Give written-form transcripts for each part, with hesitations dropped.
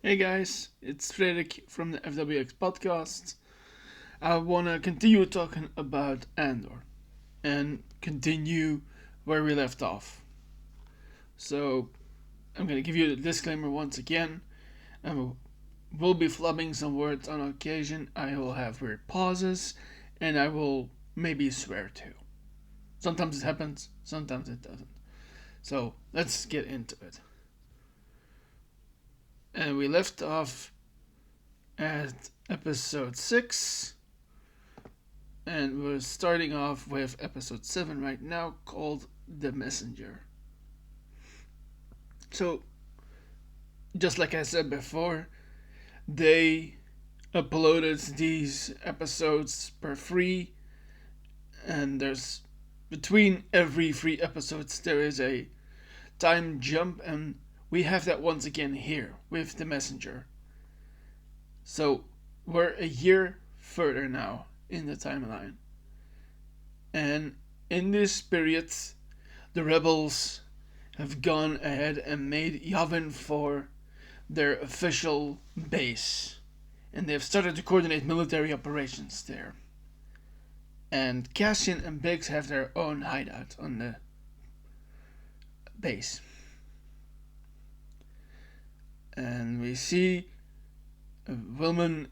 Hey guys, it's Frederik from the FWX podcast. I want to continue talking about Andor and continue where we left off. So, I'm going to give you the disclaimer once again. I will be flubbing some words on occasion. I will have weird pauses and I will maybe swear too. Sometimes it happens, sometimes it doesn't. So, let's get into it. And we left off at episode 6, and we're starting off with episode 7 right now, called The Messenger. So, just like I said before, they uploaded these episodes per free, and there's between every 3 episodes there is a time jump, and we have that once again here with The Messenger. So, we're a year further now in the timeline. And in this period, the rebels have gone ahead and made Yavin 4 their official base. And they've started to coordinate military operations there. And Cassian and Biggs have their own hideout on the base. And we see Wilman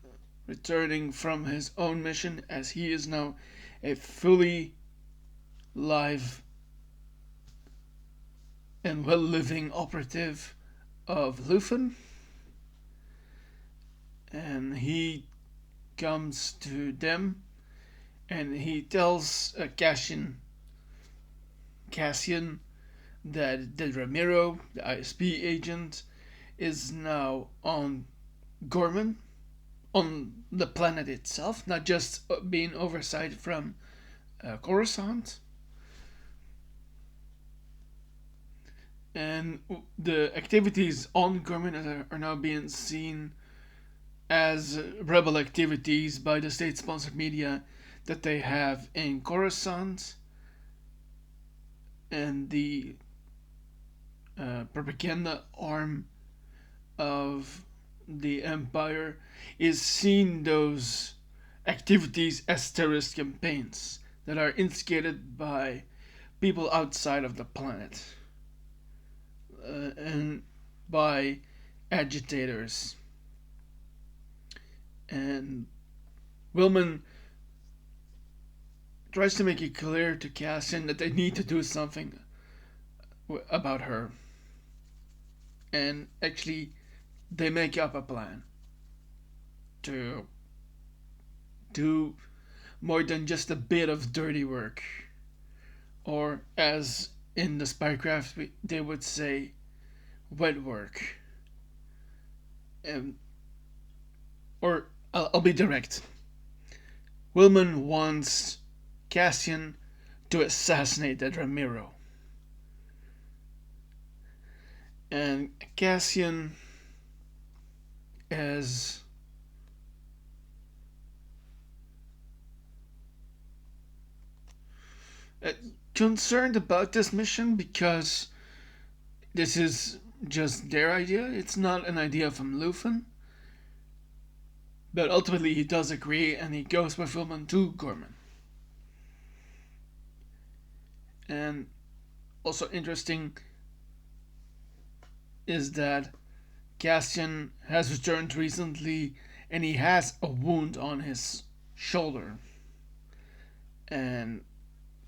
returning from his own mission, as he is now a fully live and well-living operative of Luthen. And he comes to them and he tells Cassian that the Ramiro, the ISP agent, is now on Gorman, on the planet itself, not just being oversight from Coruscant. And the activities on Gorman are now being seen as rebel activities by the state-sponsored media that they have in Coruscant, and the propaganda arm of the Empire is seeing those activities as terrorist campaigns that are instigated by people outside of the planet and by agitators. And Wilman tries to make it clear to Cassian that they need to do something about her. And actually, they make up a plan to do more than just a bit of dirty work. Or, as in the spycraft, they would say, wet work. Or, I'll be direct. Wilman wants Cassian to assassinate that Ramiro. And Cassian is concerned about this mission because this is just their idea. It's not an idea from Luthen. But ultimately he does agree and he goes with Wilman to Gorman. And also interesting is that Cassian has returned recently and he has a wound on his shoulder. And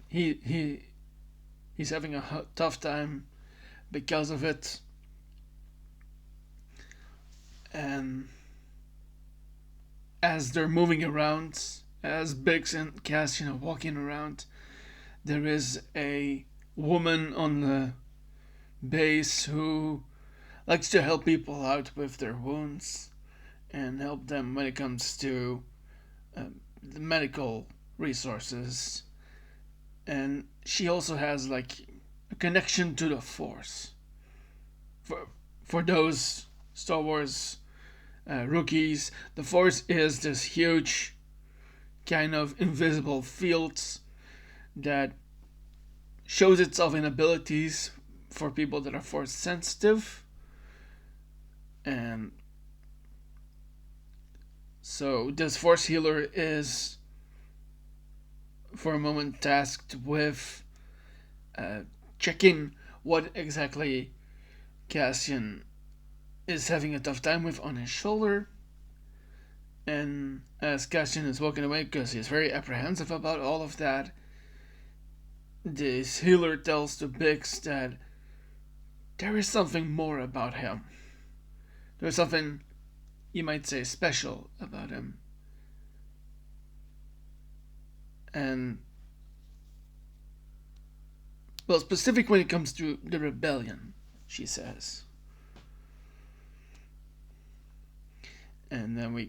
he's having a tough time because of it. And as they're moving around, as Biggs and Cassian are walking around, there is a woman on the base who likes to help people out with their wounds and help them when it comes to the medical resources. And she also has like a connection to the Force. For those Star Wars rookies, the Force is this huge kind of invisible field that shows itself in abilities for people that are Force sensitive, and So this force healer is, for a moment, tasked with checking what exactly Cassian is having a tough time with on his shoulder. And as Cassian is walking away, because he's very apprehensive about all of that, this healer tells to Biggs that there is something more about him. There's something, you might say, special about him. And, well, specific when it comes to the rebellion, she says. And then we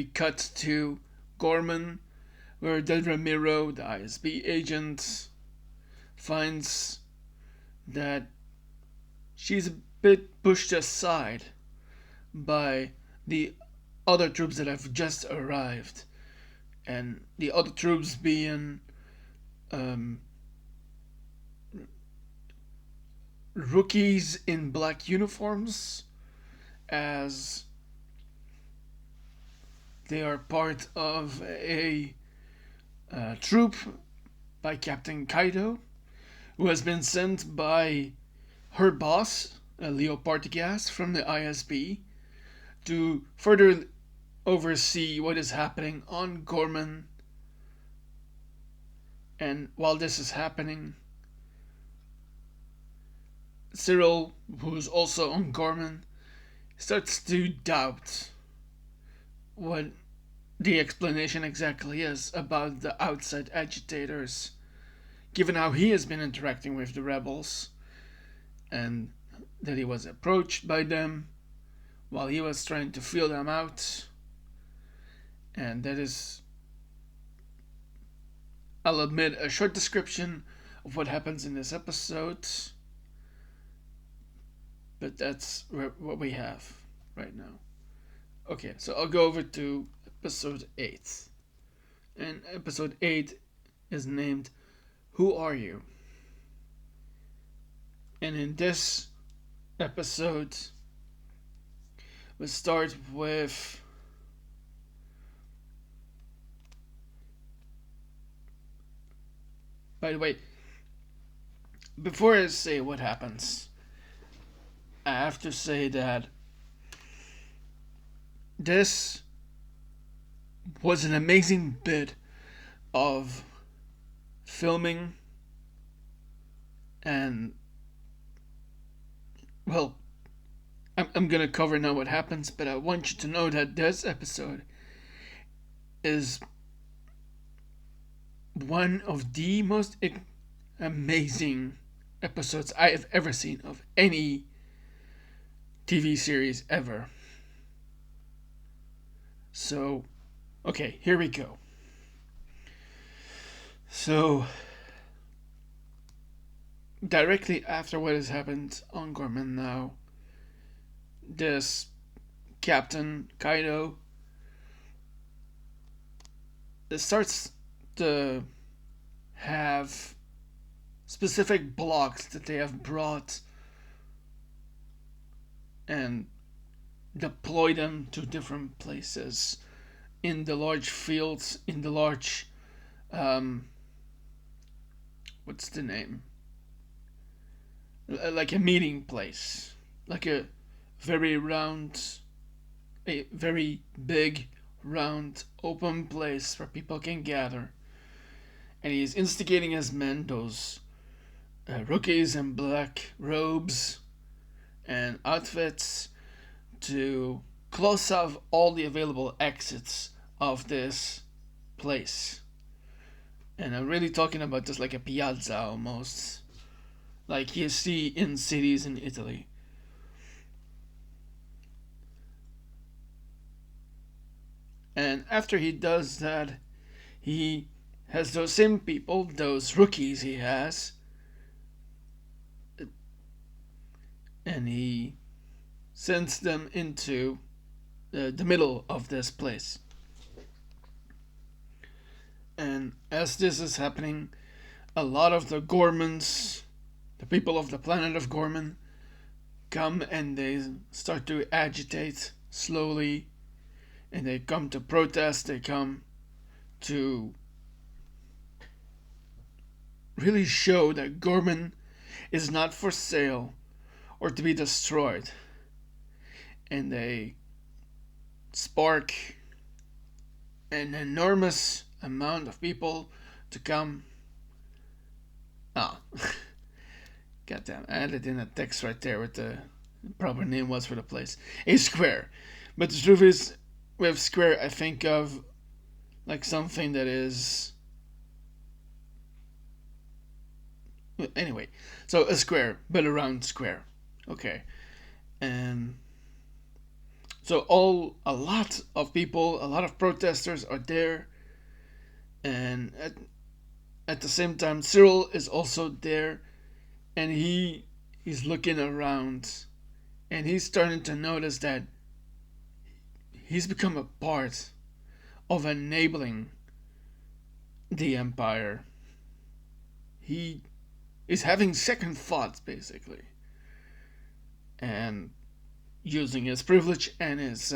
cut to Gorman, where Del Ramiro, the ISB agent, finds that she's a bit pushed aside by the other troops that have just arrived, and the other troops being rookies in black uniforms, as they are part of a troop by Captain Kaido, who has been sent by her boss, Leo Partagas, from the ISB, to further oversee what is happening on Gorman. And while this is happening, Cyril, who's also on Gorman, starts to doubt what the explanation exactly is about the outside agitators, given how he has been interacting with the rebels, and that he was approached by them while he was trying to feel them out. And that is, I'll admit, a short description of what happens in this episode, but that's what we have right now. Okay, so I'll go over to episode 8. And episode 8 is named Who Are You? And in this episode, we start with by the way, before I say what happens, I have to say that this was an amazing bit of filming, and, well, I'm gonna cover now what happens, but I want you to know that this episode is one of the most amazing episodes I have ever seen of any TV series ever. So, okay, here we go. So, directly after what has happened on Gorman now, this Captain Kaido starts to have specific blocks that they have brought and deploy them to different places in the large fields, in the large, what's the name? Like a meeting place, like a very big, round, open place where people can gather. And he's instigating his men, those rookies in black robes and outfits, to close off all the available exits of this place. And I'm really talking about just like a piazza almost, like you see in cities in Italy. And after he does that, he has those same people, those rookies he has, and he sends them into the middle of this place. And as this is happening, a lot of the Gormans, the people of the planet of Gorman, come and they start to agitate slowly and they come to protest. They come to really show that Gorman is not for sale or to be destroyed. And they spark an enormous amount of people to come. Goddamn, I added in a text right there what the proper name was for the place. A square. But the truth is, with square, I think of like something that is. Anyway, so a square, but a round square. Okay. And so a lot of people, a lot of protesters are there. And at the same time, Cyril is also there. And he's looking around. And he's starting to notice that he's become a part of enabling the Empire. He is having second thoughts, basically. And using his privilege and his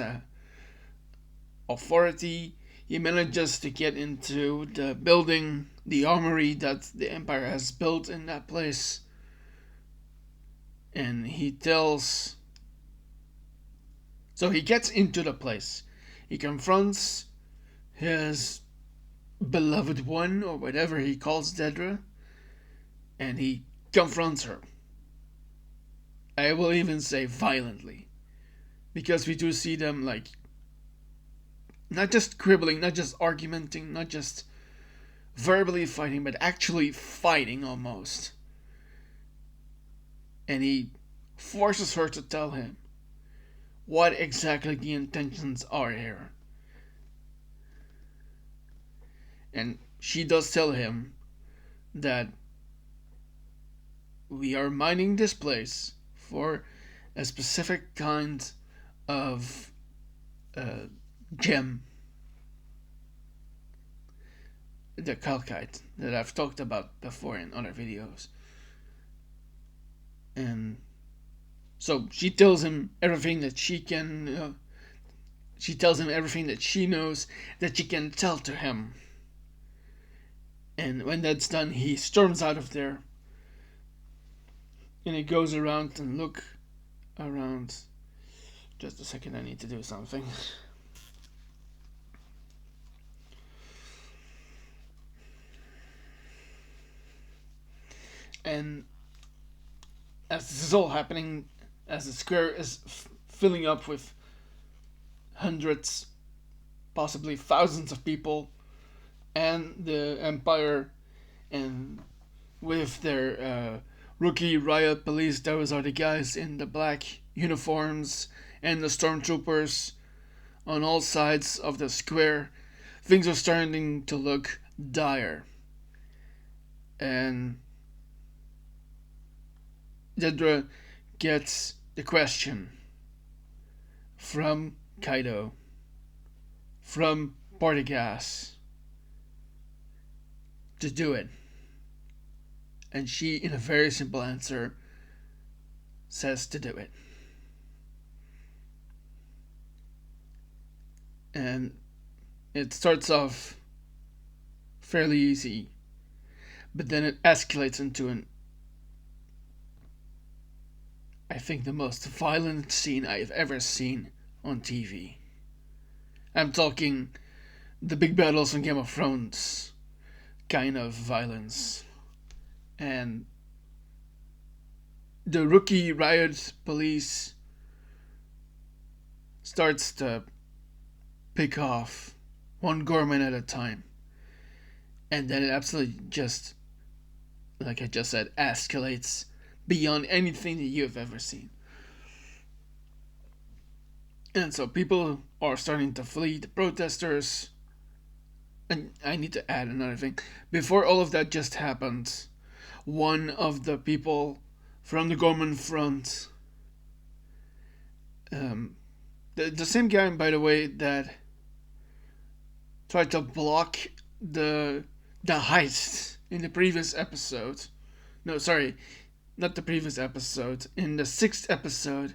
authority, he manages to get into the building, the armory that the Empire has built in that place. And he tells... So he gets into the place. He confronts his beloved one, or whatever he calls Dedra, and he confronts her. I will even say violently, because we do see them like not just quibbling, not just argumenting, not just verbally fighting, but actually fighting almost. And he forces her to tell him what exactly the intentions are here. And she does tell him that we are mining this place for a specific kind of gem. The calcite that I've talked about before in other videos. And so she tells him everything that she can. She tells him everything that she knows that she can tell to him. And when that's done, he storms out of there. And he goes around and look around. Just a second, I need to do something. And as this is all happening, as the square is filling up with hundreds, possibly thousands of people, and the Empire, and with their rookie riot police, those are the guys in the black uniforms, and the stormtroopers on all sides of the square, things are starting to look dire. And Dedra gets the question from Kaido, from Partagas, to do it. And she, in a very simple answer, says to do it. And it starts off fairly easy, but then it escalates into I think the most violent scene I've ever seen on TV. I'm talking the big battles on Game of Thrones kind of violence. And the rookie riot police starts to pick off one Gorman at a time. And then it absolutely just, like I just said, escalates beyond anything that you have ever seen. And so people are starting to flee, the protesters. And I need to add another thing. Before all of that just happened, one of the people from the Gorman front, the same guy, by the way, that tried to block the heist in the previous episode. No, sorry, not the previous episode. In the 6th episode,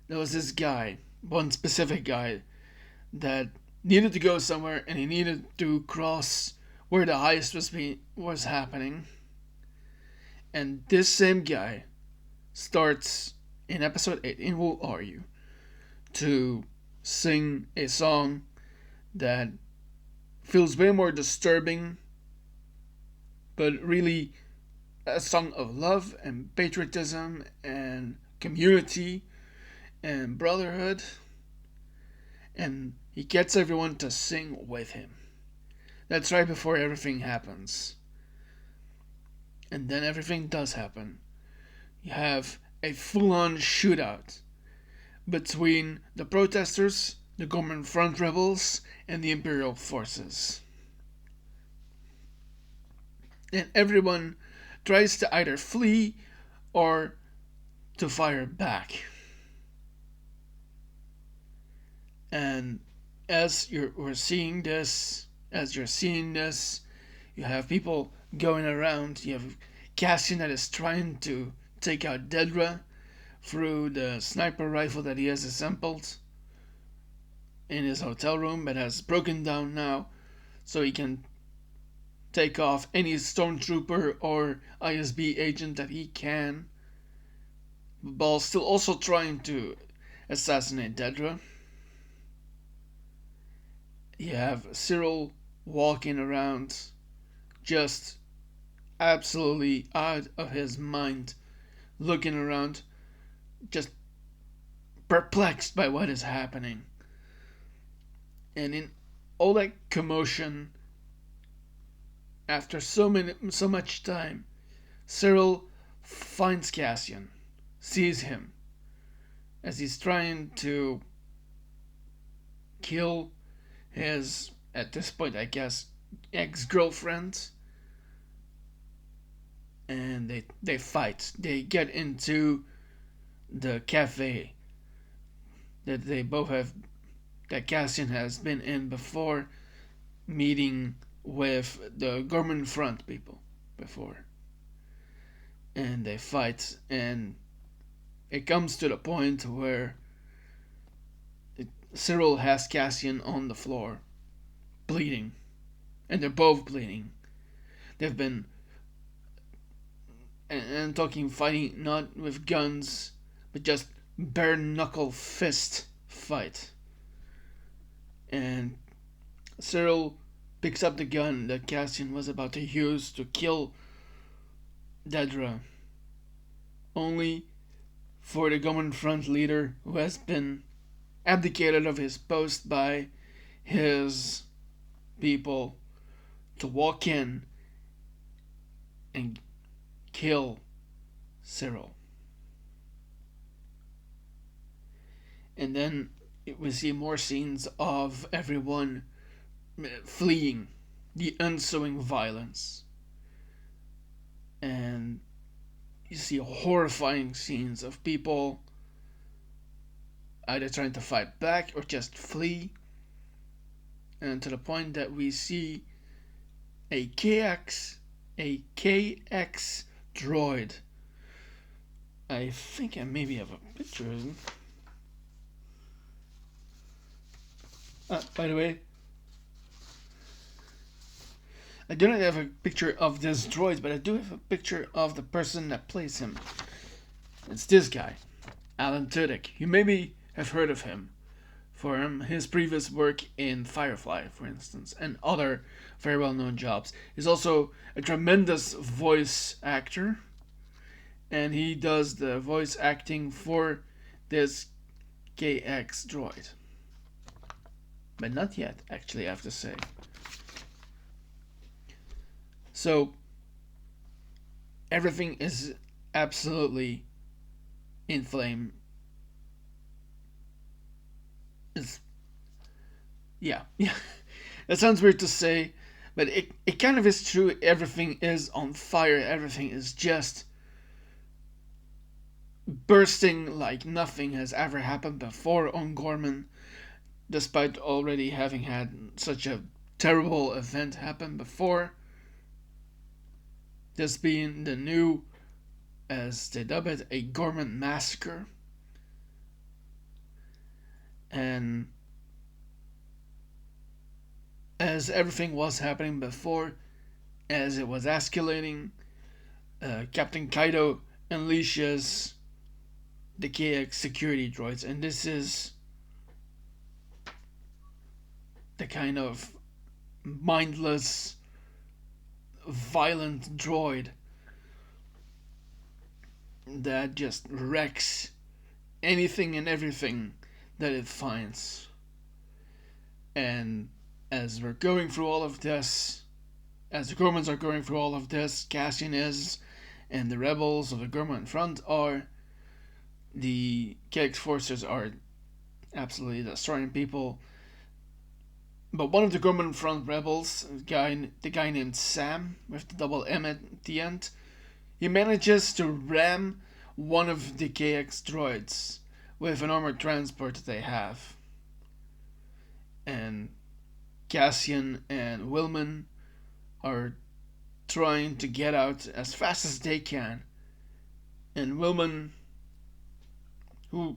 there was this guy, one specific guy, that needed to go somewhere, and he needed to cross where the heist was happening. And this same guy starts in episode 8, in Who Are You?, to sing a song that feels way more disturbing, but really a song of love and patriotism and community and brotherhood. And he gets everyone to sing with him. That's right before everything happens. And then everything does happen. You have a full-on shootout between the protesters, the Government Front rebels, and the Imperial forces. And everyone tries to either flee or to fire back. And as you're seeing this, you have people going around. You have Cassian that is trying to take out Dedra through the sniper rifle that he has assembled in his hotel room, but has broken down now, so he can take off any stormtrooper or ISB agent that he can, while still also trying to assassinate Dedra. You have Cyril walking around, just absolutely out of his mind, looking around, just perplexed by what is happening. And in all that commotion, after so much time, Cyril finds Cassian, sees him, as he's trying to kill his, at this point I guess, ex-girlfriend. And they fight. They get into the cafe that they both have, that Cassian has been in before, meeting with the Government Front people before. And they fight, and it comes to the point where Cyril has Cassian on the floor, bleeding. And they're both bleeding. They've been, and talking fighting not with guns, but just bare knuckle fist fight. And Cyril picks up the gun that Cassian was about to use to kill Dedra, only for the Government Front leader, who has been abdicated of his post by his people, to walk in and kill Cyril. And then we see more scenes of everyone fleeing the ensuing violence. And you see horrifying scenes of people either trying to fight back or just flee. And to the point that we see a KX droid. I think I maybe have a picture of him. By the way, I do not have a picture of this droid, but I do have a picture of the person that plays him. It's this guy, Alan Tudyk. You maybe have heard of him for his previous work in Firefly, for instance, and other very well-known jobs. He's also a tremendous voice actor, and he does the voice acting for this KX droid. But not yet, actually, I have to say. So, everything is absolutely in flame. Yeah. That sounds weird to say, but it kind of is true. Everything is on fire. Everything is just bursting like nothing has ever happened before on Gorman, despite already having had such a terrible event happen before. This being the new, as they dub it, a Gorman massacre. And as everything was happening before, as it was escalating, Captain Kaido unleashes the KX security droids, and this is the kind of mindless, violent droid that just wrecks anything and everything that it finds. And as we're going through all of this, as the Gormans are going through all of this, Cassian is, and the rebels of the Gorman front are, the KX forces are absolutely destroying people. But one of the Gorman front rebels, the guy named Sam, with the double M at the end, he manages to ram one of the KX droids with an armored transport that they have. And Cassian and Wilman are trying to get out as fast as they can. And Wilman, who,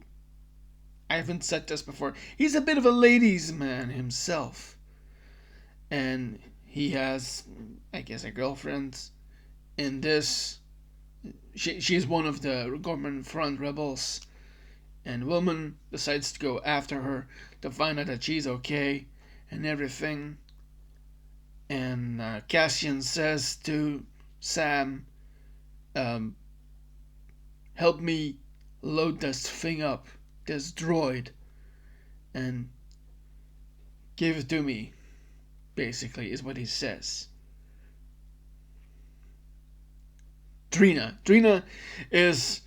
I haven't said this before, he's a bit of a ladies' man himself. And he has, I guess, a girlfriend. In this, she's one of the Gorman front rebels. And Wilman decides to go after her to find out that she's okay and everything. And Cassian says to Sam, help me load this thing up, this droid, and give it to me, basically, is what he says. Drina is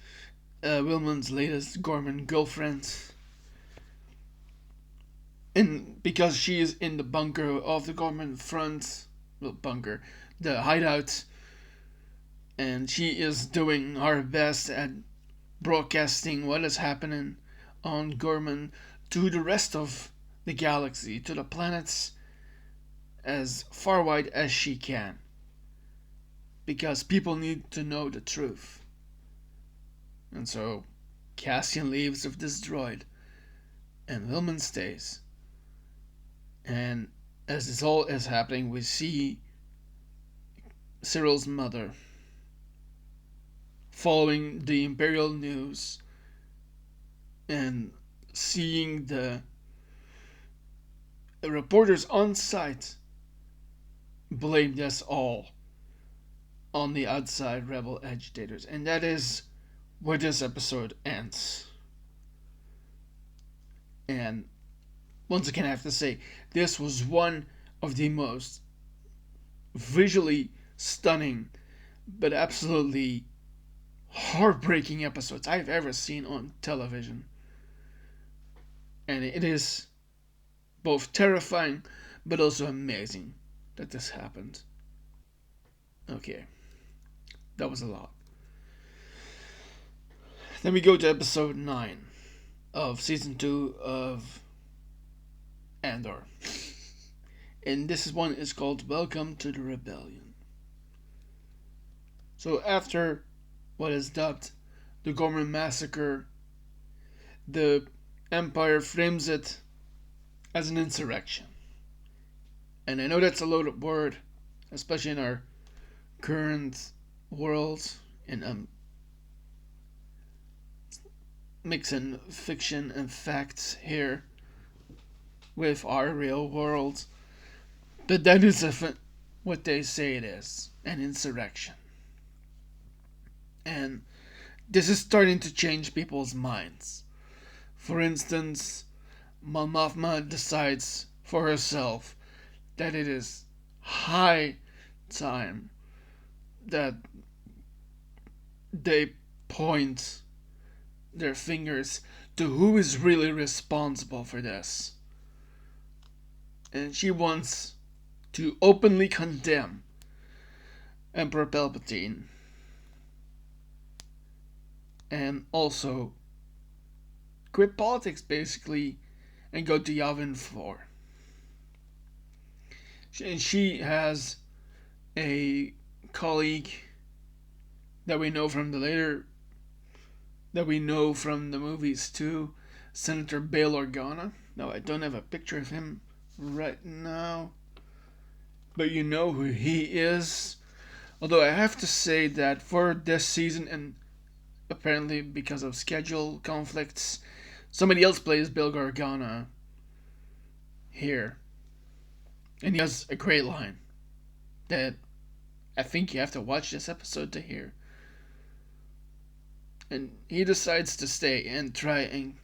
Wilman's latest Gorman girlfriend. And because she is in the bunker of the Gorman front, the hideout, and she is doing her best at broadcasting what is happening on Gorman to the rest of the galaxy, to the planets, as far wide as she can. Because people need to know the truth. And so Cassian leaves with this droid, and Wilman stays. And as this all is happening, we see Cyril's mother following the Imperial news and seeing the reporters on site blame this all on the outside rebel agitators. And that is where this episode ends. And once again, I have to say, this was one of the most visually stunning, but absolutely heartbreaking episodes I've ever seen on television. And it is both terrifying, but also amazing that this happened. Okay, that was a lot. Then we go to episode 9 of season 2 of Andor. And this one is called Welcome to the Rebellion. So after what is dubbed the Gorman Massacre, the Empire frames it as an insurrection. And I know that's a loaded word, especially in our current world, in mixing fiction and facts here with our real world. But that is what they say it is, an insurrection. And this is starting to change people's minds. For instance, Mon Mothma decides for herself that it is high time that they point their fingers to who is really responsible for this. And she wants to openly condemn Emperor Palpatine and also quit politics, basically, and go to Yavin 4. And she has a colleague that we know from the movies too, Senator Bail Organa. No, I don't have a picture of him right now, but you know who he is. Although I have to say that for this season, and apparently because of schedule conflicts, somebody else plays Bill Gargano here. And he has a great line that I think you have to watch this episode to hear. And he decides to stay and try and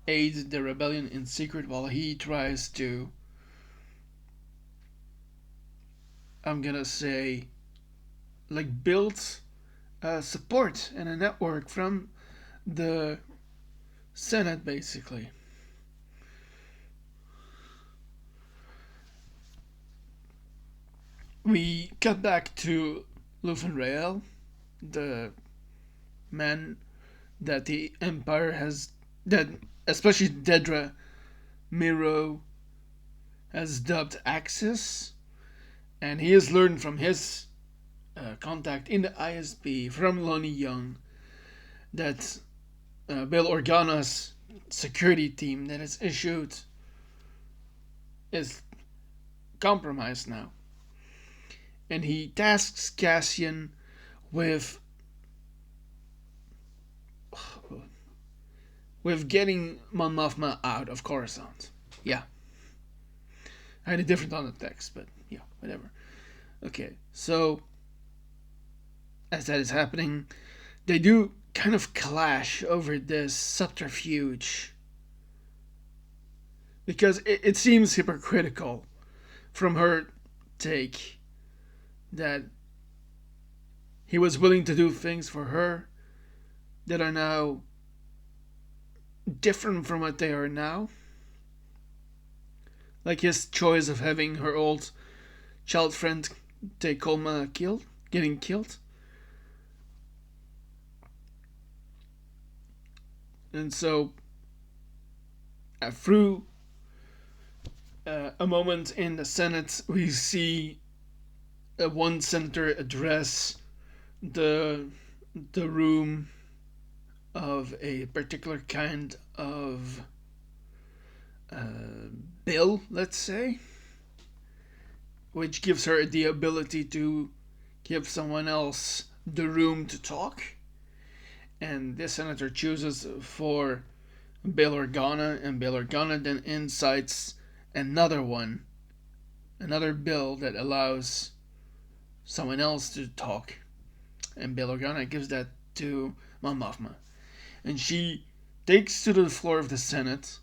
aid the rebellion in secret while he tries to, I'm gonna say, like, build support and a network from the Senate, basically. We cut back to Luthen Rael, the man that the Empire has, that especially Dedra Miro has dubbed Axis, and he has learned from his contact in the ISB from Lonnie Young that Bail Organa's security team that is issued is compromised now. And he tasks Cassian with getting Mon Mothma out of Coruscant. Yeah. I had a different on the text, but yeah, whatever. Okay, so as that is happening, they do kind of clash over this subterfuge. Because it seems hypocritical from her take that he was willing to do things for her that are now different from what they are now. Like his choice of having her old child friend take Colma getting killed. And so, through a moment in the Senate, we see one senator address the room of a particular kind of bill, let's say, which gives her the ability to give someone else the room to talk. And this senator chooses for Bail Organa, and Bail Organa then incites another bill that allows someone else to talk. And Bail Organa gives that to Mon Mothma. And she takes to the floor of the Senate,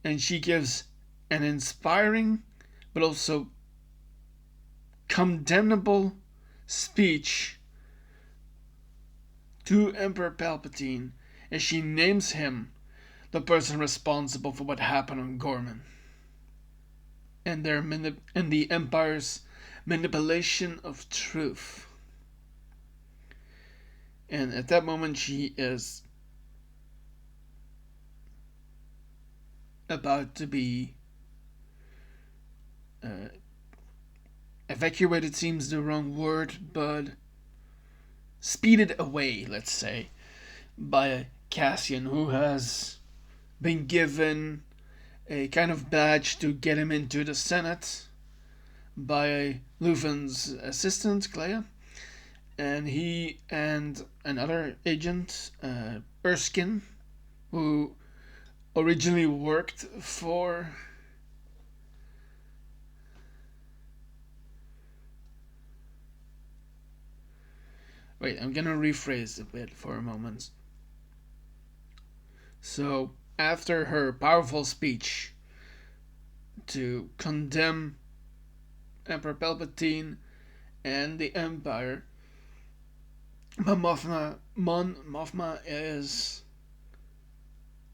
and she gives an inspiring but also condemnable speech to Emperor Palpatine as she names him the person responsible for what happened on Gorman and the Empire's manipulation of truth. And at that moment, she is about to be evacuated, seems the wrong word, but speeded away, let's say, by Cassian, who has been given a kind of badge to get him into the Senate by Luthen's assistant, Clea. And he and another agent, Erskine, who originally worked for Wait, I'm gonna rephrase a bit for a moment. So, after her powerful speech to condemn Emperor Palpatine and the Empire, Mon Mothma is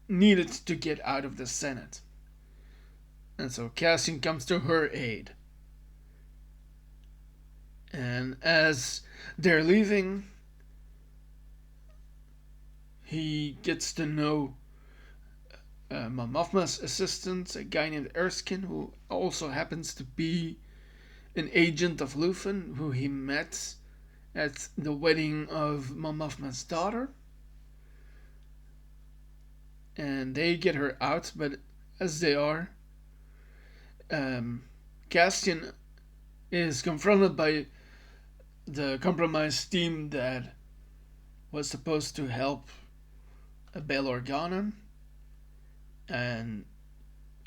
needed to get out of the Senate. And so Cassian comes to her aid. And as they're leaving, he gets to know Mon Mothma's assistant, a guy named Erskine, who also happens to be an agent of Luthen, who he met at the wedding of Mon Mothma's daughter. And they get her out, but as they are, Castian is confronted by the compromised team that was supposed to help Bail Organa, and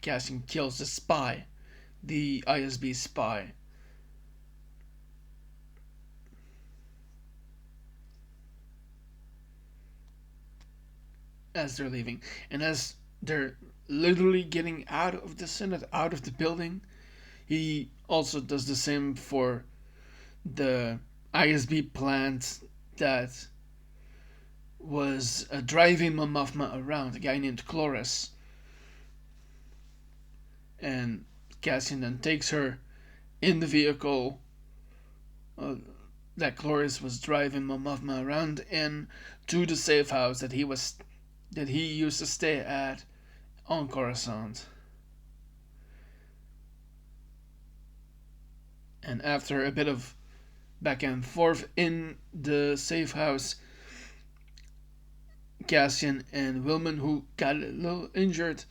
Cassian kills the spy, the ISB spy. As they're leaving, and as they're literally getting out of the Senate, out of the building, he also does the same for the ISB plant that was driving Mon Mothma around, a guy named Cloris. And Cassian then takes her in the vehicle that Cloris was driving Mon Mothma around in to the safe house that he used to stay at on Coruscant. And after a bit of back and forth in the safe house, Cassian and Wilman, who got a little injured,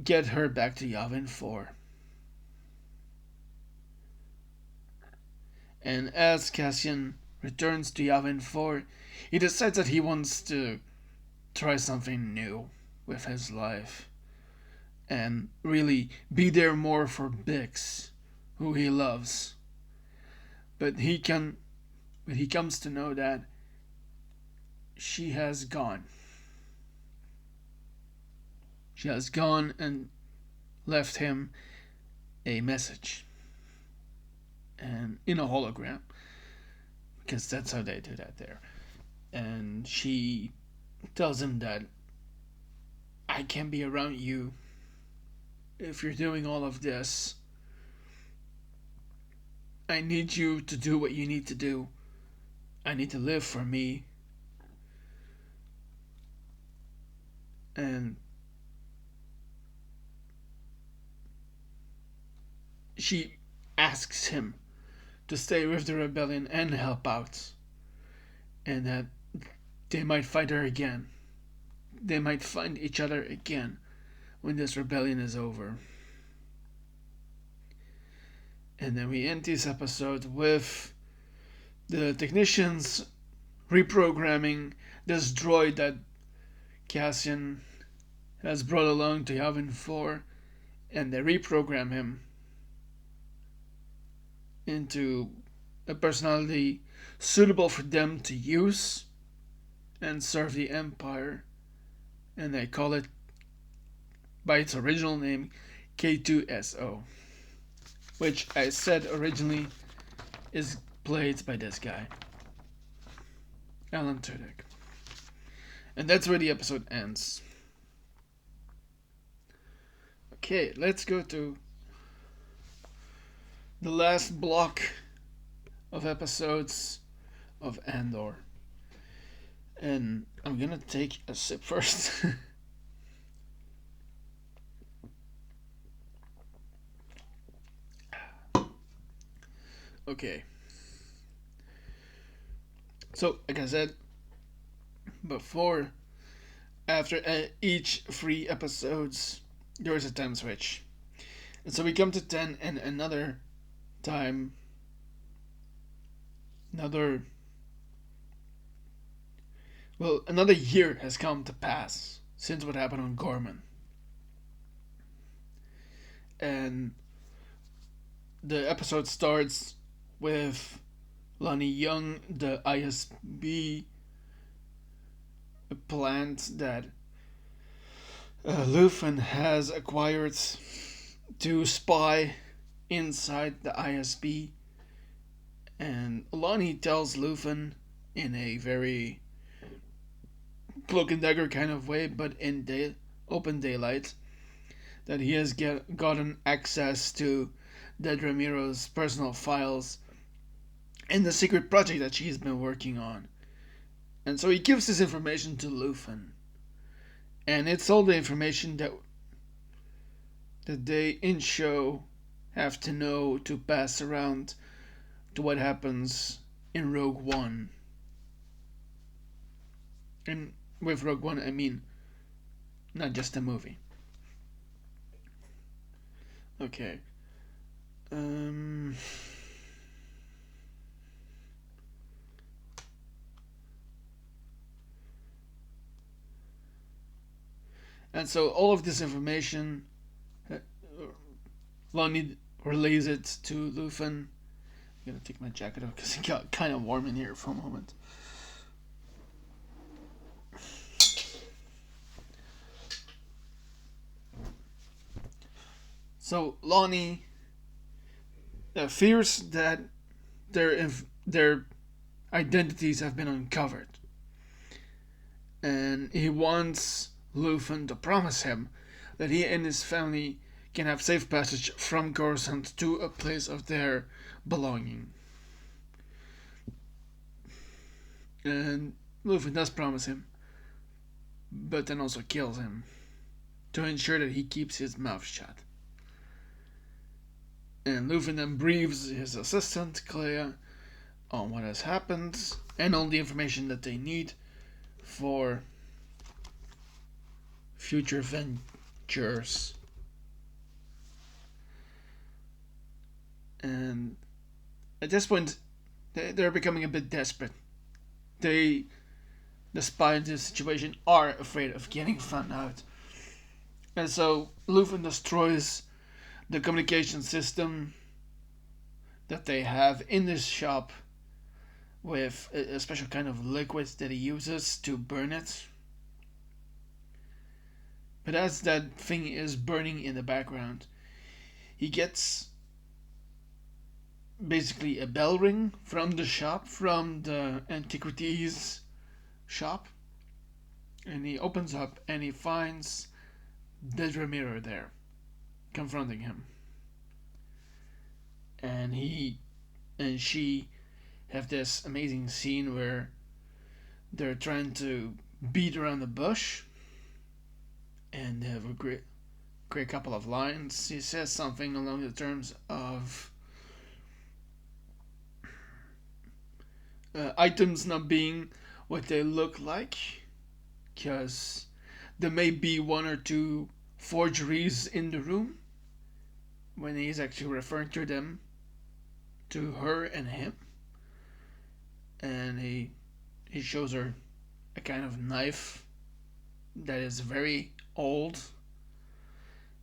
get her back to Yavin 4. And as Cassian returns to Yavin 4, he decides that he wants to try something new with his life and really be there more for Bix, who he loves. But he comes to know that she has gone. She has gone and left him a message, and in a hologram, because that's how they do that there. And she tells him that I can't be around you if you're doing all of this. I need you to do what you need to do. I need to live for me. And she asks him to stay with the rebellion and help out. And that they might fight her again. They might find each other again when this rebellion is over. And then we end this episode with the technicians reprogramming this droid that Cassian has brought along to Yavin 4, and they reprogram him into a personality suitable for them to use and serve the Empire, and they call it by its original name K2SO, which I said originally is played by this guy, Alan Tudyk. And that's where the episode ends. Okay, let's go to the last block of episodes of Andor. And I'm gonna take a sip first. Okay. So, like I said before, after each 3 episodes, there is a time switch. And so we come to 10, and another time, another year has come to pass since what happened on Gorman. And the episode starts with Lonnie Young, the ISB plant that Luthen has acquired to spy inside the ISB. And Lonnie tells Luthen in a very cloak and dagger kind of way, but in open daylight, that he has gotten access to Dead Ramiro's personal files and the secret project that she's been working on. And so he gives this information to Luthen. And it's all the information that they in show have to know to pass around to what happens in Rogue One. And with Rogue One, I mean not just the movie. Okay. Um, and so all of this information, uh, Lonnie relays it to Luthen. I'm gonna take my jacket off because it got kind of warm in here for a moment. So Lonnie fears that their identities have been uncovered, and he wants Luthen to promise him that he and his family can have safe passage from Coruscant to a place of their belonging. And Luthen does promise him, but then also kills him to ensure that he keeps his mouth shut. And Luthen then briefs his assistant, Clea, on what has happened and all the information that they need for future ventures. And at this point, they're becoming a bit desperate. They, despite this situation, are afraid of getting found out. And so Luthen destroys the communication system that they have in this shop with a special kind of liquid that he uses to burn it. But as that thing is burning in the background, he gets basically a bell ring from the shop, from the antiquities shop. And he opens up and he finds Dedra Mirror there, confronting him. And he and she have this amazing scene where they're trying to beat around the bush, and they have a great couple of lines. He says something along the terms of items not being what they look like, because there may be one or two forgeries in the room, when he's actually referring to them, to her and him. And he shows her a kind of knife that is very old.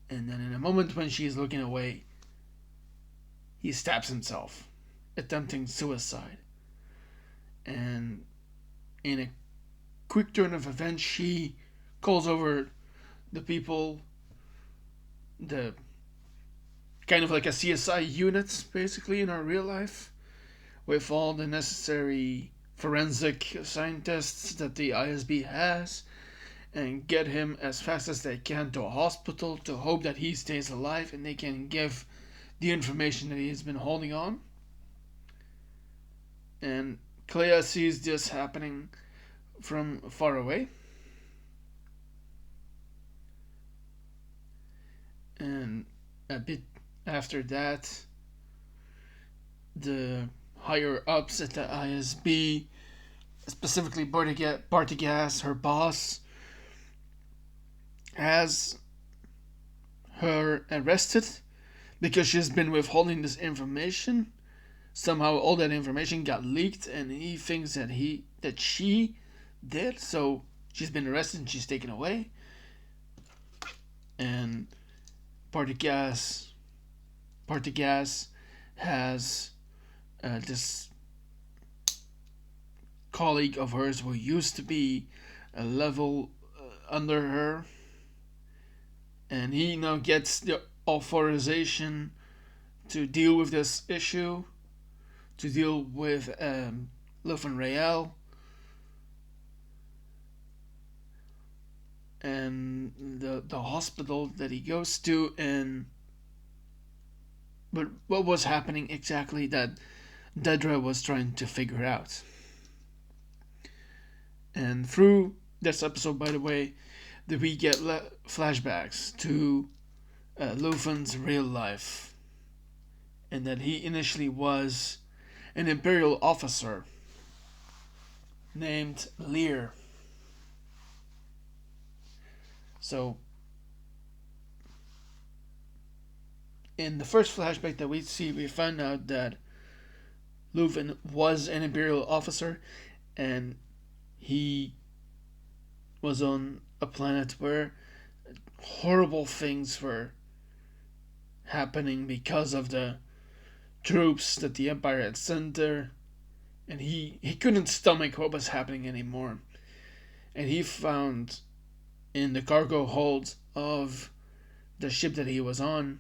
And then in a moment when she's looking away, he stabs himself, attempting suicide. And in a quick turn of events, she calls over the people, the kind of like a CSI unit, basically, in our real life, with all the necessary forensic scientists that the ISB has, and get him as fast as they can to a hospital to hope that he stays alive and they can give the information that he's been holding on. And Clea sees this happening from far away. And a bit after that, the higher ups at the ISB, specifically Bartigas, her boss, has her arrested because she's been withholding this information. Somehow all that information got leaked, and he thinks that she did, so she's been arrested and she's taken away. And Bartigas has this colleague of hers who used to be a level under her, and he now gets the authorization to deal with this issue, to deal with Luthen Rael, and the hospital that he goes to. And but what was happening exactly, that Dedra was trying to figure out. And through this episode, by the way, that we get flashbacks to Luthen's real life, and that he initially was an Imperial officer named Lear. So in the first flashback that we see, we find out that Luthen was an Imperial officer, and he was on a planet where horrible things were happening because of the troops that the Empire had sent there, and he couldn't stomach what was happening anymore. And he found in the cargo hold of the ship that he was on,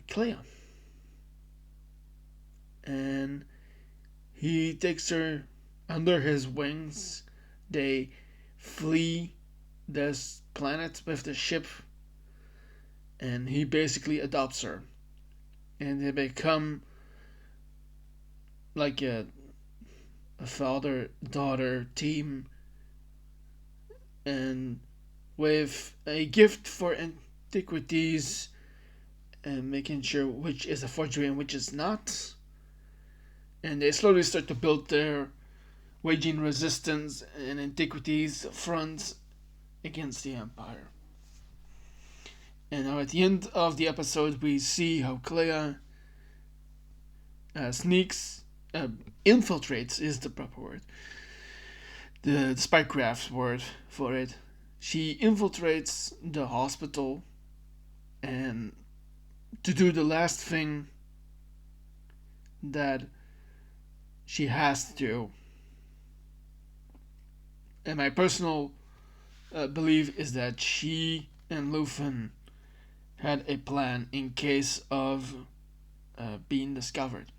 Clea. And he takes her under his wings. They flee this planet with the ship, and he basically adopts her. And they become like a father-daughter team, and with a gift for antiquities and making sure which is a forgery and which is not. And they slowly start to build their waging resistance and antiquities fronts against the Empire. And now at the end of the episode, we see how Clea infiltrates is the proper word. The spycraft word for it. She infiltrates the hospital and to do the last thing that she has to do. And my personal belief is that she and Luthen had a plan in case of being discovered.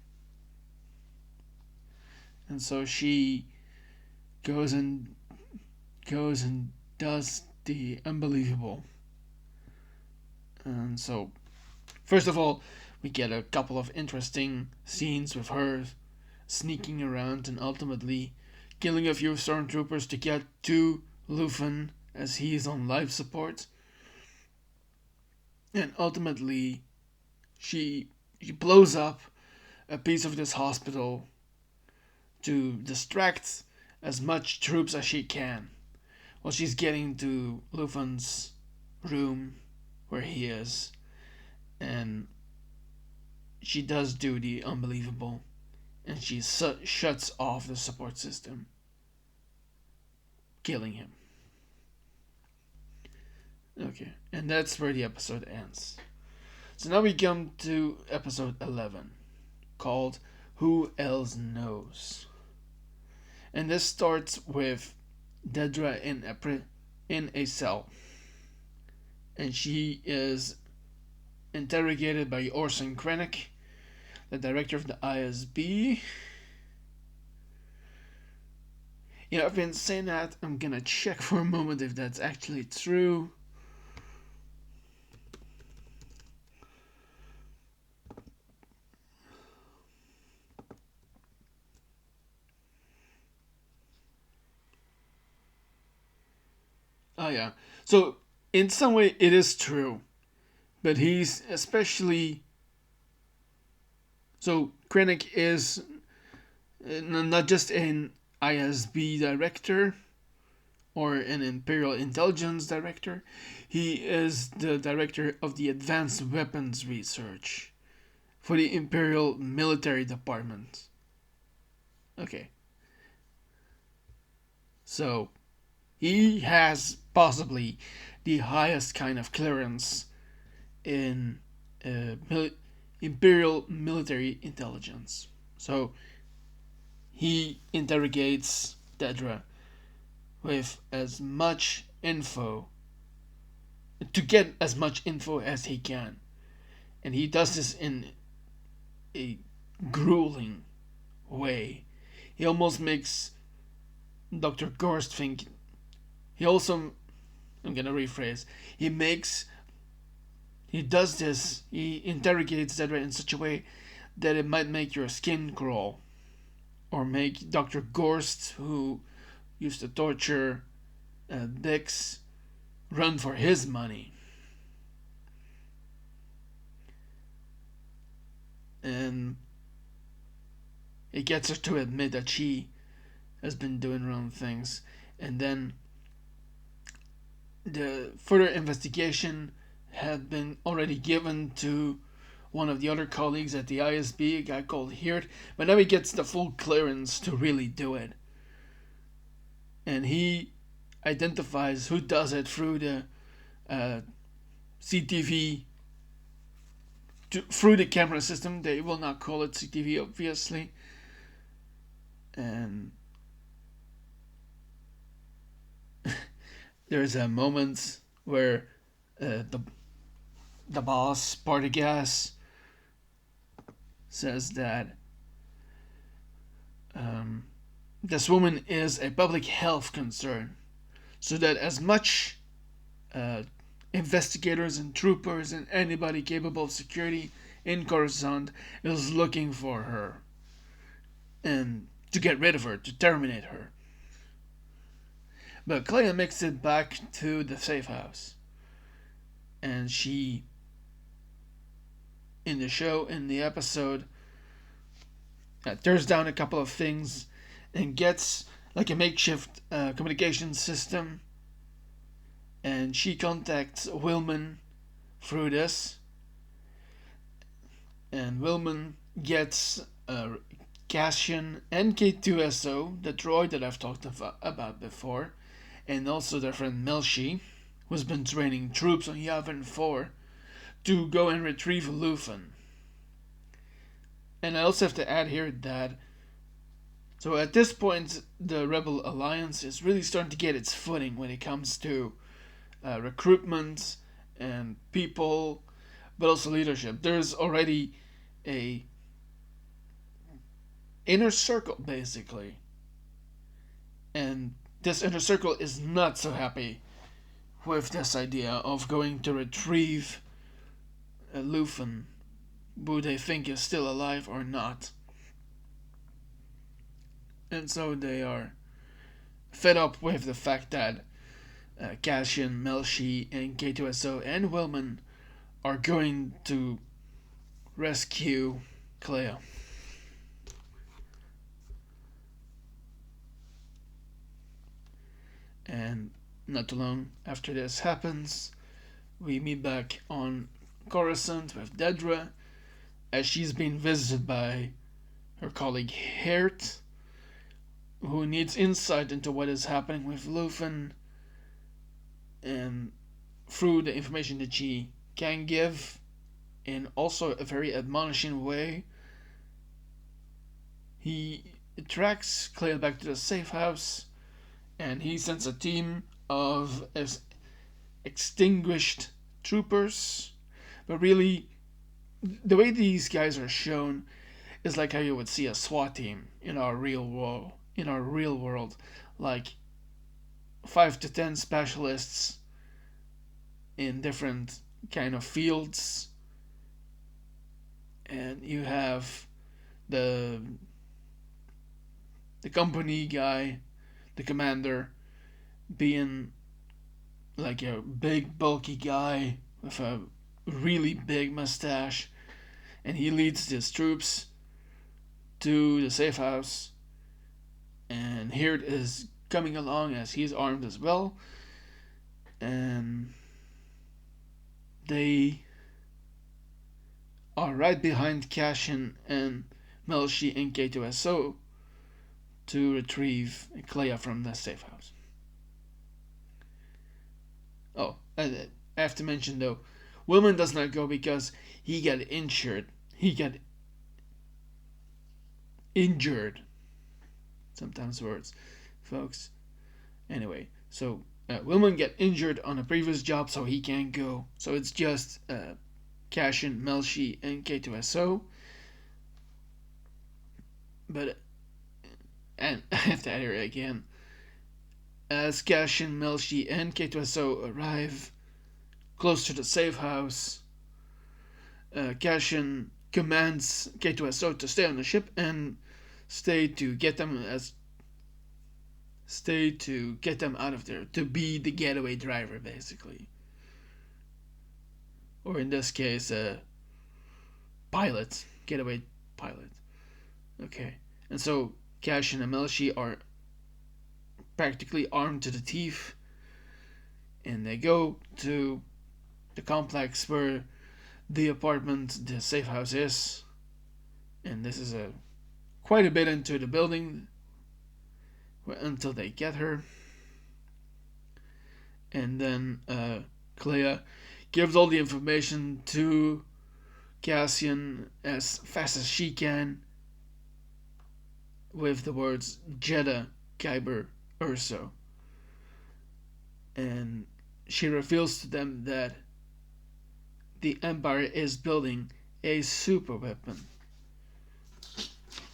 And so she goes and does the unbelievable. And so, first of all, we get a couple of interesting scenes with her sneaking around and ultimately killing a few stormtroopers to get to Luthen as he is on life support. And ultimately, she blows up a piece of this hospital to distract as much troops as she can while she's getting to Luthen's room where he is. And she does do the unbelievable, and she shuts off the support system, killing him. Okay, and that's where the episode ends. So now we come to episode 11, called Who Else Knows? And this starts with Dedra in a cell. And she is interrogated by Orson Krennic, the director of the ISB. You know, I've been saying that. I'm gonna check for a moment if that's actually true. Oh yeah. So in some way it is true. But he's especially... So Krennic is not just an ISB director or an Imperial Intelligence director. He is the director of the Advanced Weapons Research for the Imperial Military Department. Okay. So he has possibly the highest kind of clearance in Imperial military intelligence. So he interrogates Dedra with as much info, to get as much info as he can. And he does this in a grueling way. He almost makes Dr. Gorst think. He also, I'm gonna rephrase, he does this, he interrogates Dedra in such a way that it might make your skin crawl. Or make Dr. Gorst, who used to torture Dix, run for his money. And it gets her to admit that she has been doing wrong things. And then the further investigation had been already given to one of the other colleagues at the ISB, a guy called Hirt, but now he gets the full clearance to really do it. And he identifies who does it through the CTV, through the camera system. They will not call it CTV, obviously. And there's a moment where the boss, Partagas, says that this woman is a public health concern, so that as much investigators and troopers and anybody capable of security in Coruscant is looking for her and to get rid of her, to terminate her. But Clea makes it back to the safe house, and she, in the show, in the episode, tears down a couple of things and gets like a makeshift communication system, and she contacts Wilman through this, and Wilman gets Cassian and K2SO, the droid that I've talked about before, and also their friend Melshi, who's been training troops on Yavin 4, to go and retrieve Luthen. And I also have to add here that, so at this point, the Rebel Alliance is really starting to get its footing when it comes to recruitment and people, but also leadership. There's already a inner circle, basically. And this inner circle is not so happy with this idea of going to retrieve Luthen, who they think is still alive or not. And so they are fed up with the fact that Cassian, Melshi, and K2SO and Wilman are going to rescue Clea. And not too long after this happens, we meet back on Coruscant with Dedra, as she's being visited by her colleague Hirt, who needs insight into what is happening with Luthen, and through the information that she can give, in also a very admonishing way, he tracks Clea back to the safe house, and he sends a team of extinguished troopers. But really, the way these guys are shown is like how you would see a SWAT team in our real world. Like 5 to 10 specialists in different kind of fields, and you have the company guy, the commander, being like a big bulky guy with a really big mustache, and he leads his troops to the safe house, and Hirt is coming along as he's armed as well, and they are right behind Cassian and Melshi and K2SO to retrieve Clea from the safe house. Oh, I have to mention though, Wilman does not go because he got injured. Sometimes words, folks. Anyway, so Wilman got injured on a previous job, so he can't go. So it's just Cassian, Melshi, and K2SO. But, and I have to add here again, as Cassian, Melshi, and K2SO arrive close to the safe house, Cassian commands K2SO to stay on the ship and stay to get them out of there, to be the getaway driver, basically, or in this case, a getaway pilot. Okay, and so Cassian and Melshi are practically armed to the teeth, and they go to the complex where the apartment, the safe house is, and this is a quite a bit into the building until they get her, and then Clea gives all the information to Cassian as fast as she can with the words Jeddah, Kyber, Urso. And she reveals to them that the Empire is building a super weapon.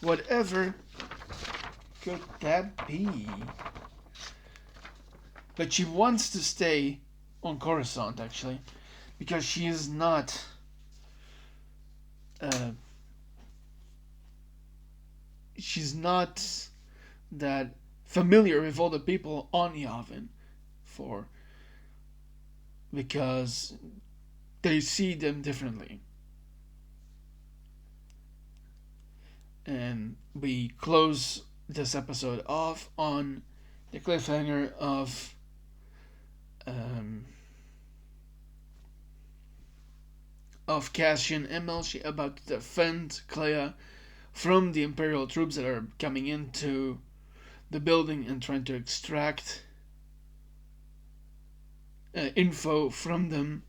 Whatever could that be? But she wants to stay on Coruscant, actually, because she is not she's not that familiar with all the people on Yavin 4 because they see them differently. And we close this episode off on the cliffhanger of Cassian and Melshi about to defend Clea from the Imperial troops that are coming into the building and trying to extract info from them.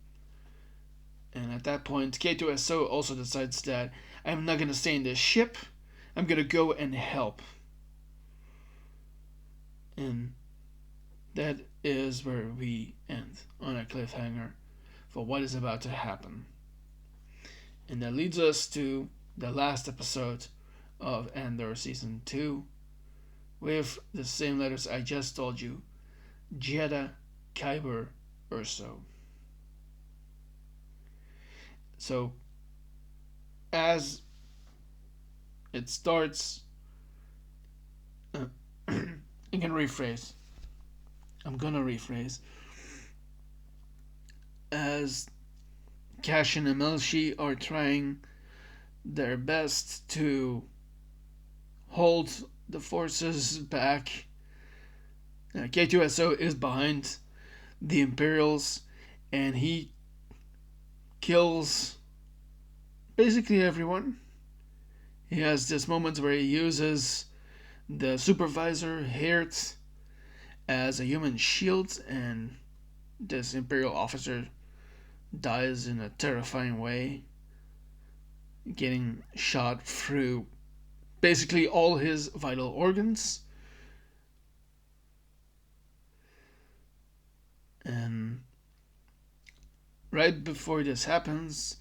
And at that point, K2SO also decides that I'm not going to stay in this ship. I'm going to go and help. And that is where we end, on a cliffhanger for what is about to happen. And that leads us to the last episode of Andor Season 2 with the same letters I just told you: Jeddah, Kyber, Urso. So, as it starts, I'm gonna rephrase. As Cassian and Melshi are trying their best to hold the forces back, K2SO is behind the Imperials, and he kills basically everyone. He has this moment where he uses the supervisor, Hirt, as a human shield, and this Imperial officer dies in a terrifying way, getting shot through basically all his vital organs. And right before this happens,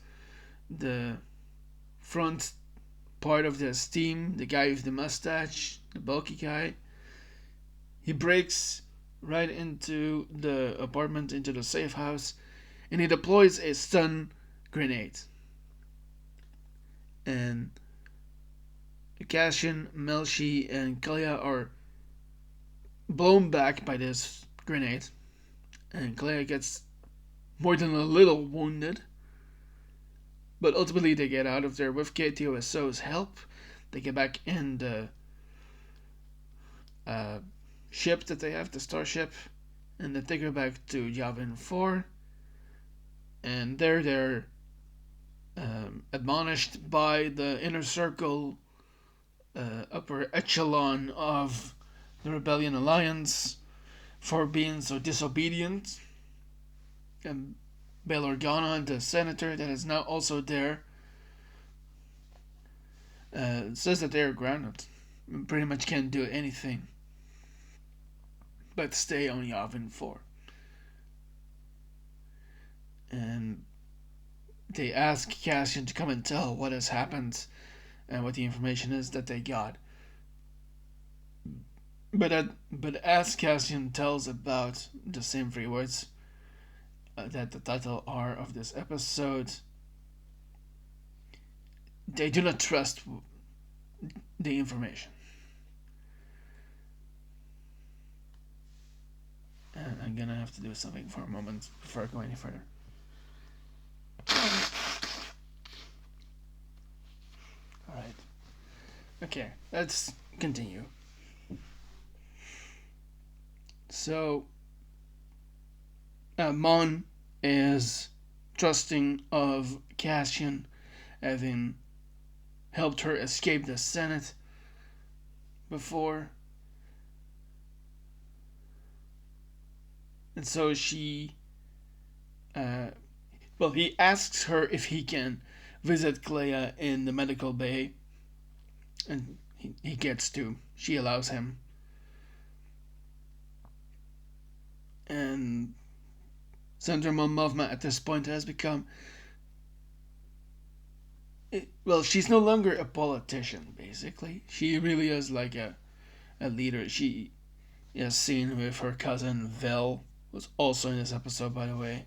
the front part of this team, the guy with the mustache, the bulky guy, he breaks right into the apartment, into the safe house, and he deploys a stun grenade. And Cassian, Melshi, and Clea are blown back by this grenade, and Clea gets more than a little wounded. But ultimately, they get out of there with K2SO's help. They get back in the ship that they have, the starship, and they take her back to Yavin 4. And there they're admonished by the inner circle, upper echelon of the Rebellion Alliance for being so disobedient. And Bail Organa, the senator that is now also there, says that they are grounded and pretty much can't do anything but stay on Yavin 4. And they ask Cassian to come and tell what has happened and what the information is that they got. But as Cassian tells about the same three words that the title are of this episode, they do not trust the information. And I'm gonna have to do something for a moment before I go any further. Alright. Okay, let's continue. So, Mon is trusting of Cassian, having helped her escape the Senate before. And so she, he asks her if he can visit Clea in the medical bay, and he gets to. She allows him. And Senator Mon Mothma at this point has become. She's no longer a politician, basically. She really is like a leader. She is seen with her cousin Vel, who's also in this episode, by the way.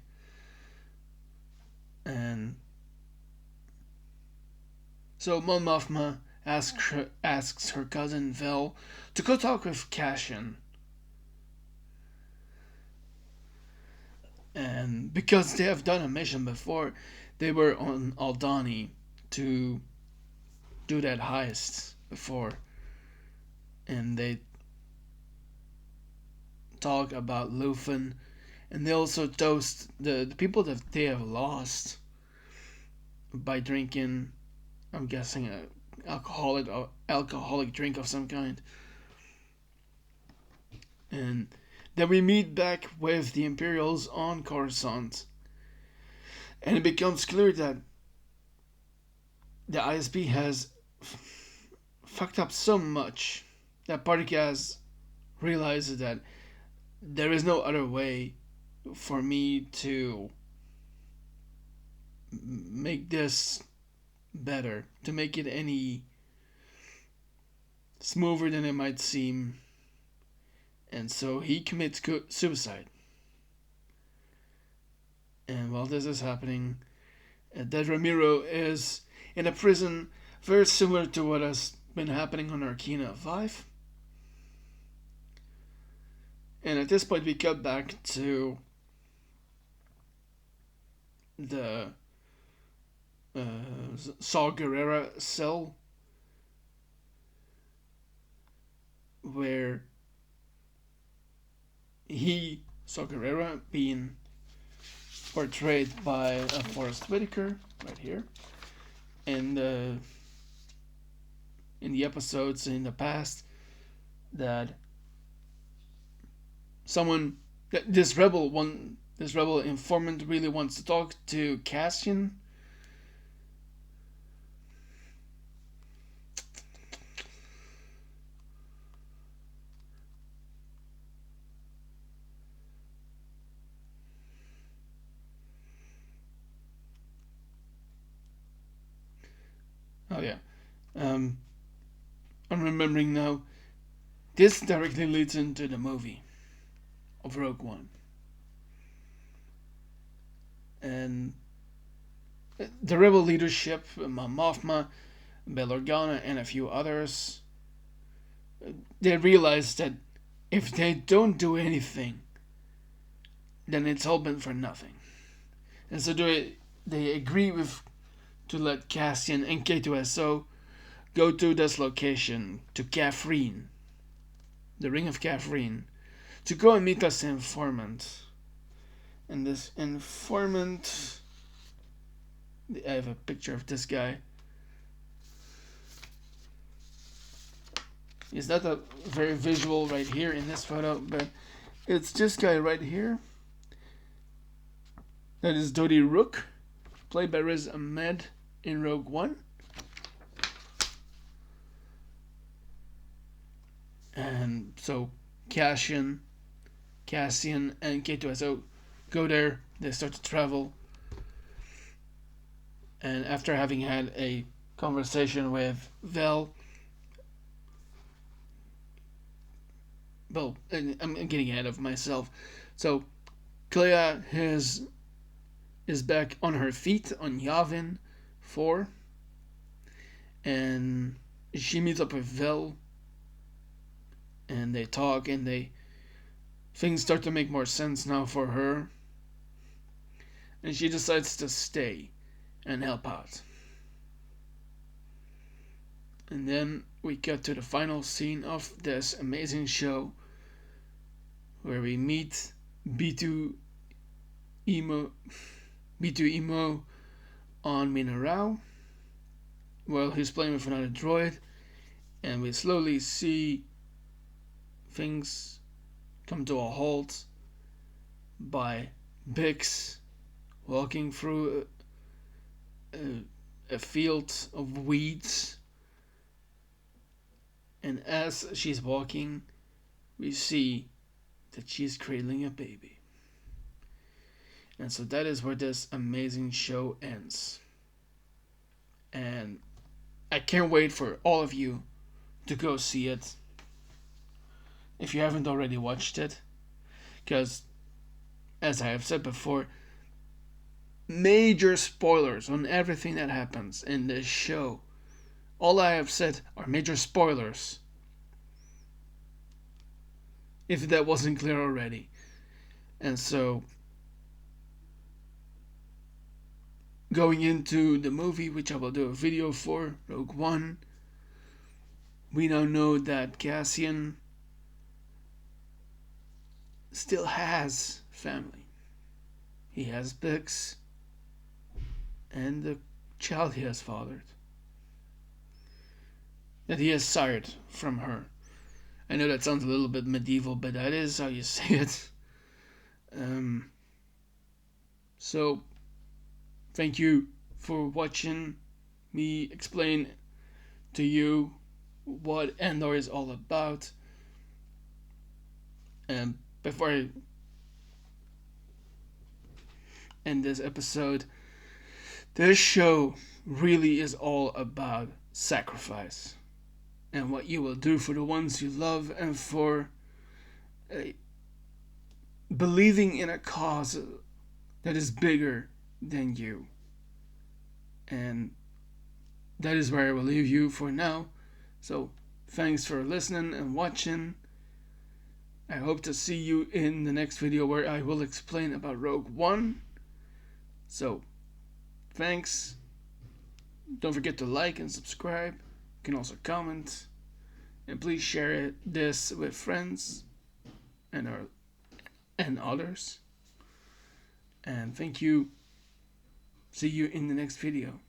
And so Mon Mothma asks her cousin Vel to go talk with Cassian. And because they have done a mission before, they were on Aldhani to do that heist before. And they talk about Luthen, and they also toast the people that they have lost by drinking, I'm guessing, an alcoholic drink of some kind. And then we meet back with the Imperials on Coruscant, and it becomes clear that the ISB has fucked up so much that Partagas realizes that there is no other way for me to make this better, to make it any smoother than it might seem. And so he commits suicide. And while this is happening, Dad Ramiro is in a prison very similar to what has been happening on Arcana 5. And at this point we cut back to the Saw Gerrera cell, where Saw Gerrera, being portrayed by Forest Witaker, right here, and in the episodes in the past, that this rebel informant really wants to talk to Cassian. Oh yeah. I'm remembering now. This directly leads into the movie of Rogue One. And the rebel leadership, Mon Mothma, Bail Organa, and a few others, they realize that if they don't do anything, then it's all been for nothing. And so they agree to let Cassian and K2SO go to this location, to Catherine, the Ring of Catherine, to go and meet this informant. And this informant, I have a picture of this guy. He's not a very visual right here in this photo, but it's this guy right here. That is Dodi Rook, played by Riz Ahmed in Rogue One. And so Cassian, and K2SO go there. They start to travel. And after having had a conversation with Vel, I'm getting ahead of myself. So Clea is back on her feet on Yavin 4, and she meets up with Vel, and they talk, and things start to make more sense now for her, and she decides to stay and help out. And then we get to the final scene of this amazing show, where we meet B2 Emo B2EMO on Mineral while he's playing with another droid, and we slowly see things come to a halt by Bix walking through a field of weeds, and as she's walking, we see that she's cradling a baby. And so that is where this amazing show ends. And I can't wait for all of you to go see it if you haven't already watched it, because, as I have said before, major spoilers on everything that happens in this show. All I have said are major spoilers, if that wasn't clear already. And so, going into the movie, which I will do a video for, Rogue One, we now know that Cassian still has family. He has Bix and the child he has fathered, that he has sired from her. I know that sounds a little bit medieval, but that is how you say it. So, thank you for watching me explain to you what Andor is all about. And before I end this episode, this show really is all about sacrifice and what you will do for the ones you love, and for believing in a cause that is bigger than you. And that is where I will leave you for now. So thanks for listening and watching. I hope to see you in the next video where I will explain about Rogue One. So thanks. Don't forget to like and subscribe. You can also comment. And please share this with friends and others. And thank you. See you in the next video.